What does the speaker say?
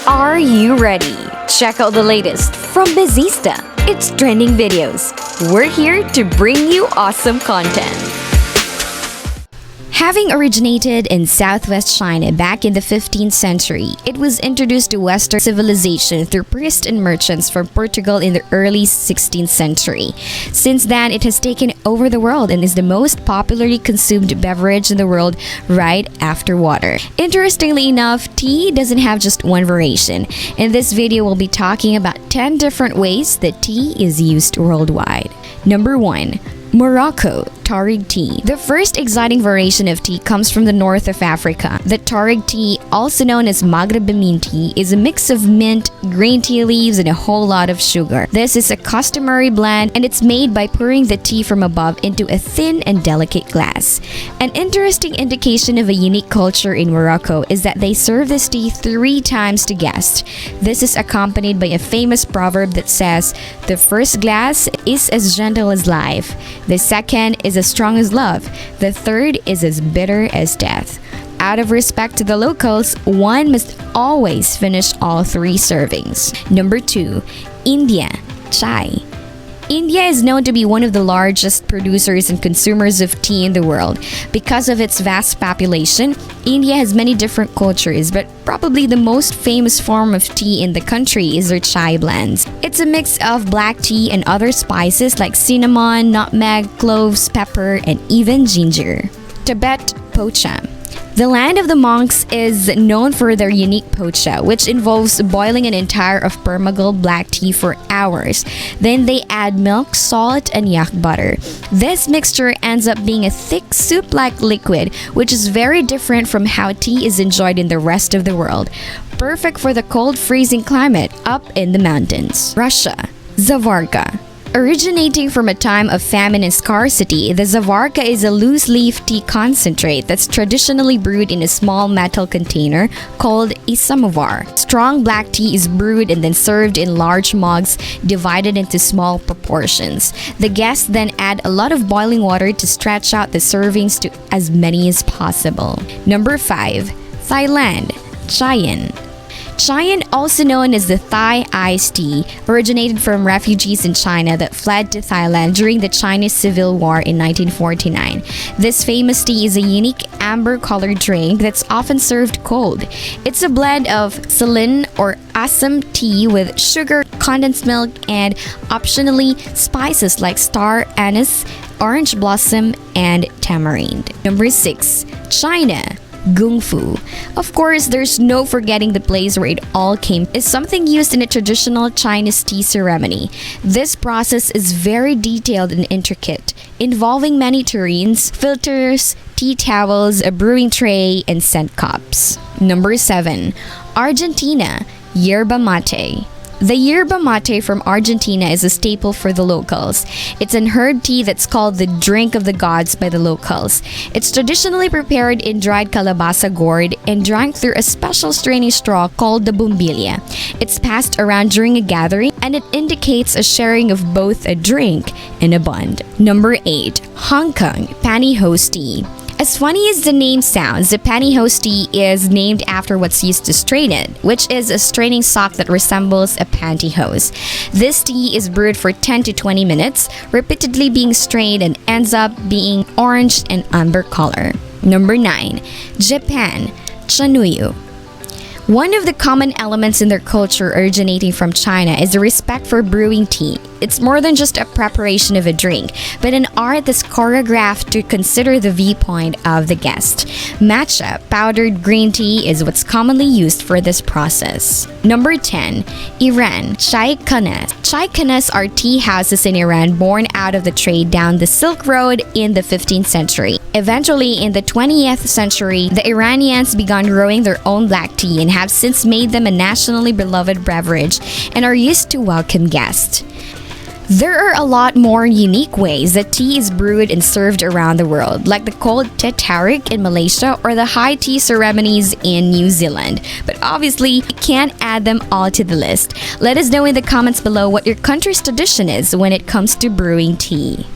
Are you ready? Check out the latest from Bizista. It's trending videos. We're here to bring you awesome content. Having originated in southwest China back in the 15th century, it was introduced to Western civilization through priests and merchants from Portugal in the early 16th century. Since then, it has taken over the world and is the most popularly consumed beverage in the world right after water. Interestingly enough, tea doesn't have just one variation. In this video, we'll be talking about 10 different ways that tea is used worldwide. Number 1. Morocco Touareg Tea. The first exciting variation of tea comes from the north of Africa. The Touareg tea, also known as Maghrebi tea, is a mix of mint, green tea leaves, and a whole lot of sugar. This is a customary blend, and it's made by pouring the tea from above into a thin and delicate glass. An interesting indication of a unique culture in Morocco is that they serve this tea 3 times to guests. This is accompanied by a famous proverb that says, "The first glass is as gentle as life. The second is as strong as love. The third is as bitter as death." Out of respect to the locals, one must always finish all 3 servings. Number 2. India Chai. India is known to be one of the largest producers and consumers of tea in the world. Because of its vast population, India has many different cultures, but probably the most famous form of tea in the country is their chai blends. It's a mix of black tea and other spices like cinnamon, nutmeg, cloves, pepper, and even ginger. Tibet Pocha. The land of the monks is known for their unique pocha, which involves boiling an entire of permagold black tea for hours. Then they add milk, salt, and yak butter. This mixture ends up being a thick soup-like liquid, which is very different from how tea is enjoyed in the rest of the world. Perfect for the cold, freezing climate up in the mountains. Russia Zavarka. Originating from a time of famine and scarcity, the Zavarka is a loose-leaf tea concentrate that's traditionally brewed in a small metal container called a samovar. Strong black tea is brewed and then served in large mugs divided into small proportions. The guests then add a lot of boiling water to stretch out the servings to as many as possible. Number 5. Thailand Chaikhanehs. Chaikhanehs, also known as the Thai iced tea, originated from refugees in China that fled to Thailand during the Chinese Civil War in 1949. This famous tea is a unique amber-colored drink that's often served cold. It's a blend of saline or assam tea with sugar, condensed milk, and optionally spices like star anise, orange blossom, and tamarind. Number 6. China Gongfu. Of course, there's no forgetting the place where it all came. It's something used in a traditional Chinese tea ceremony. This process is very detailed and intricate, involving many tureens, filters, tea towels, a brewing tray, and scent cups. Number 7. Argentina Yerba mate. The yerba mate from Argentina is a staple for the locals. It's an herb tea that's called the drink of the gods by the locals. It's traditionally prepared in dried calabaza gourd and drank through a special straining straw called the bombilla. It's passed around during a gathering, and it indicates a sharing of both a drink and a bond. Number 8. Hong Kong Pantyhose tea. As funny as the name sounds, the Pantyhose tea is named after what's used to strain it, which is a straining sock that resembles a pantyhose. This tea is brewed for 10 to 20 minutes, repeatedly being strained, and ends up being orange and amber color. Number 9. Japan Chanoyu. One of the common elements in their culture originating from China is the respect for brewing tea. It's more than just a preparation of a drink, but an art that's choreographed to consider the viewpoint of the guest. Matcha, powdered green tea, is what's commonly used for this process. Number 10. Iran Chaikhanehs. Chaikhanehs are tea houses in Iran born out of the trade down the Silk Road in the 15th century. Eventually, in the 20th century, the Iranians began growing their own black tea and have since made them a nationally beloved beverage and are used to welcome guests. There are a lot more unique ways that tea is brewed and served around the world, like the cold teh tarik in Malaysia or the high tea ceremonies in New Zealand. But obviously, we can't add them all to the list. Let us know in the comments below what your country's tradition is when it comes to brewing tea.